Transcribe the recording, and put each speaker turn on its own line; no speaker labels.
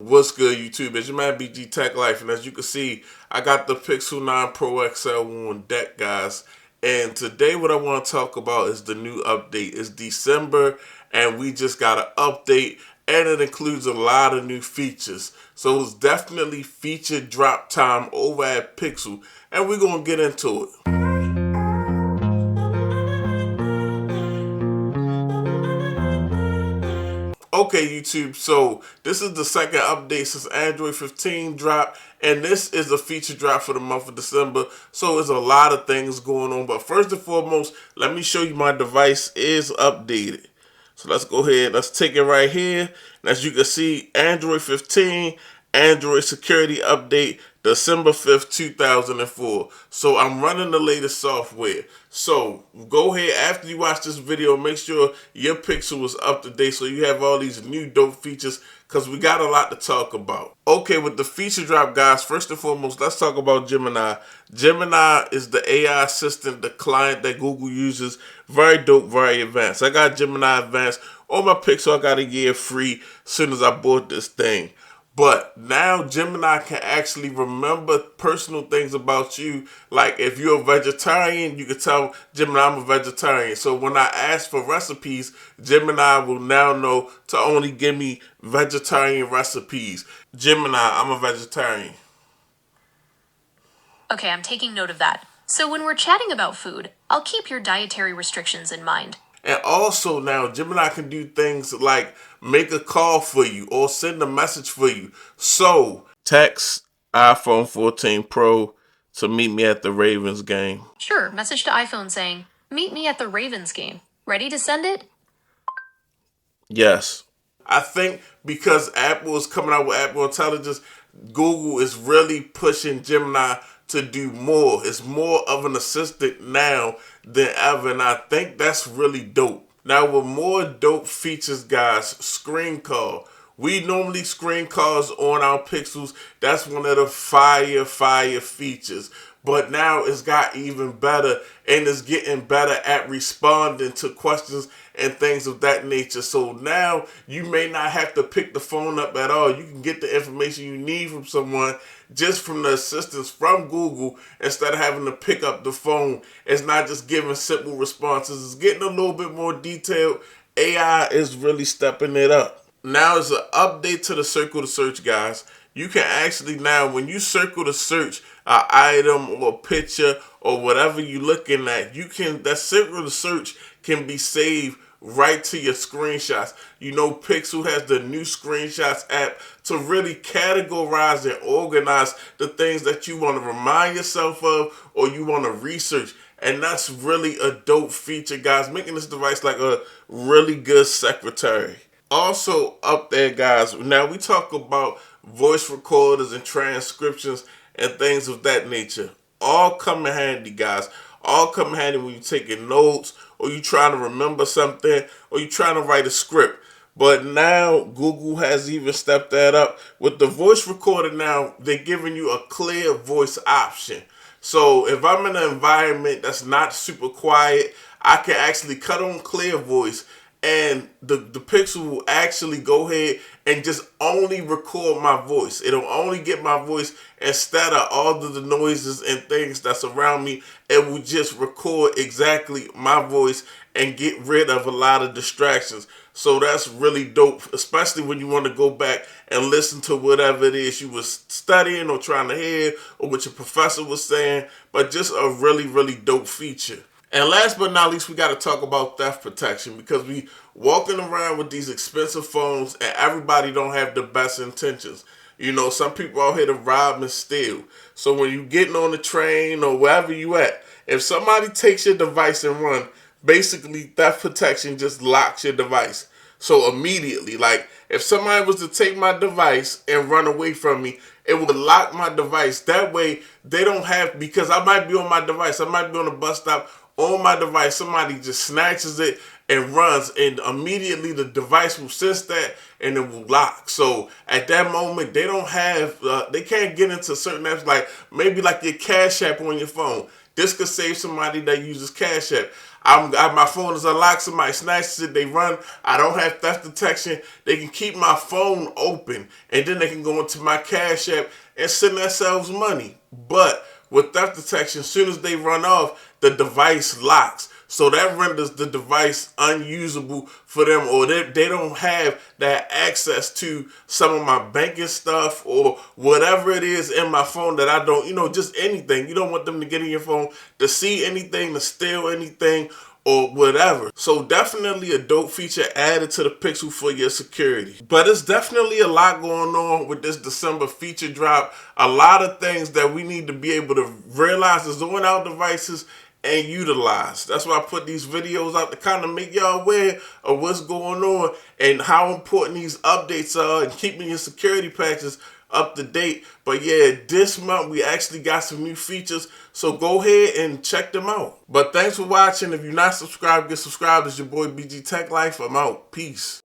What's good, YouTube? It's your man BG Tech Life, and as you can see, I got the Pixel 9 Pro XL on deck, guys. And today, what I want to talk about is the new update. It's December, and we just got an update, and it includes a lot of new features. So it's definitely feature drop time over at Pixel, and we're gonna get into it. Okay, YouTube, so this is the second update since Android 15 dropped, and this is a feature drop for the month of December, so there's a lot of things going on. But first and foremost, let me show you my device is updated. So let's go ahead, let's take it right here. And as you can see, Android 15, Android security update, December 5th, 2004. So I'm running the latest software. So go ahead, after you watch this video, make sure your Pixel is up to date so you have all these new dope features, because we got a lot to talk about. Okay, with the feature drop, guys, first and foremost, let's talk about Gemini. Gemini is the AI assistant, the client that Google uses. Very dope, very advanced. I got Gemini Advanced on my Pixel. I got a year free as soon as I bought this thing. But now Gemini can actually remember personal things about you. Like if you're a vegetarian, you can tell Gemini I'm a vegetarian. So when I ask for recipes, Gemini will now know to only give me vegetarian recipes. Gemini, I'm a vegetarian.
Okay, I'm taking note of that. So when we're chatting about food, I'll keep your dietary restrictions in mind.
And also now Gemini can do things like make a call for you or send a message for you. So text iPhone 14 Pro to meet me at the Ravens game.
Sure, message to iPhone saying, meet me at the Ravens game. Ready to send it?
Yes. I think because Apple is coming out with Apple Intelligence, Google is really pushing Gemini to do more. It's more of an assistant now than ever, and I think that's really dope. Now, with more dope features, guys, screen call. We normally screen calls on our Pixels. That's one of the fire features. But now it's got even better, and it's getting better at responding to questions and things of that nature. So now you may not have to pick the phone up at all. You can get the information you need from someone just from the assistance from Google instead of having to pick up the phone. It's not just giving simple responses. It's getting a little bit more detailed. AI is really stepping it up. Now it's an update to the circle to search, guys. You can actually now, when you circle to search an item or a picture or whatever you're looking at, you can, that circle to search can be saved right to your screenshots. You know, Pixel has the new screenshots app to really categorize and organize the things that you want to remind yourself of or you want to research. And that's really a dope feature, guys, making this device like a really good secretary. Also up there, guys, now we talk about voice recorders and transcriptions and things of that nature. All come in handy, guys. All come in handy when you're taking notes or you're trying to remember something or you're trying to write a script. But now Google has even stepped that up. With the voice recorder now, they're giving you a clear voice option. So if I'm in an environment that's not super quiet, I can actually cut on clear voice, and the Pixel will actually go ahead and just only record my voice. It'll only get my voice instead of all of the noises and things that's around me. It will just record exactly my voice and get rid of a lot of distractions. So that's really dope, especially when you want to go back and listen to whatever it is you was studying or trying to hear or what your professor was saying. But just a really dope feature. And last but not least, we got to talk about theft protection, because we walking around with these expensive phones and everybody don't have the best intentions. You know, some people out here to rob and steal. So when you getting on the train or wherever you at, if somebody takes your device and run, basically theft protection just locks your device. So immediately, like if somebody was to take my device and run away from me, it would lock my device. That way they don't have, because I might be on my device, I might be on a bus stop on my device, somebody just snatches it and runs, and immediately the device will sense that and it will lock. So at that moment, they don't have, they can't get into certain apps, like maybe like your Cash App on your phone. This could save somebody that uses Cash App. my phone is unlocked, somebody snatches it, they run, I don't have theft detection, they can keep my phone open, and then they can go into my Cash App and send themselves money. But with theft detection, as soon as they run off, the device locks. So that renders the device unusable for them, or they don't have that access to some of my banking stuff or whatever it is in my phone that I don't, just anything. You don't want them to get in your phone to see anything, to steal anything, or whatever. So definitely a dope feature added to the Pixel for your security. But it's definitely a lot going on with this December feature drop. A lot of things that we need to be able to realize is on our devices and utilize. That's why I put these videos out to kind of make y'all aware of what's going on and how important these updates are and keeping your security patches up to date. But yeah, this month we actually got some new features, so go ahead and check them out. But thanks for watching. If you're not subscribed, get subscribed. It's your boy BG Tech Life. I'm out. Peace.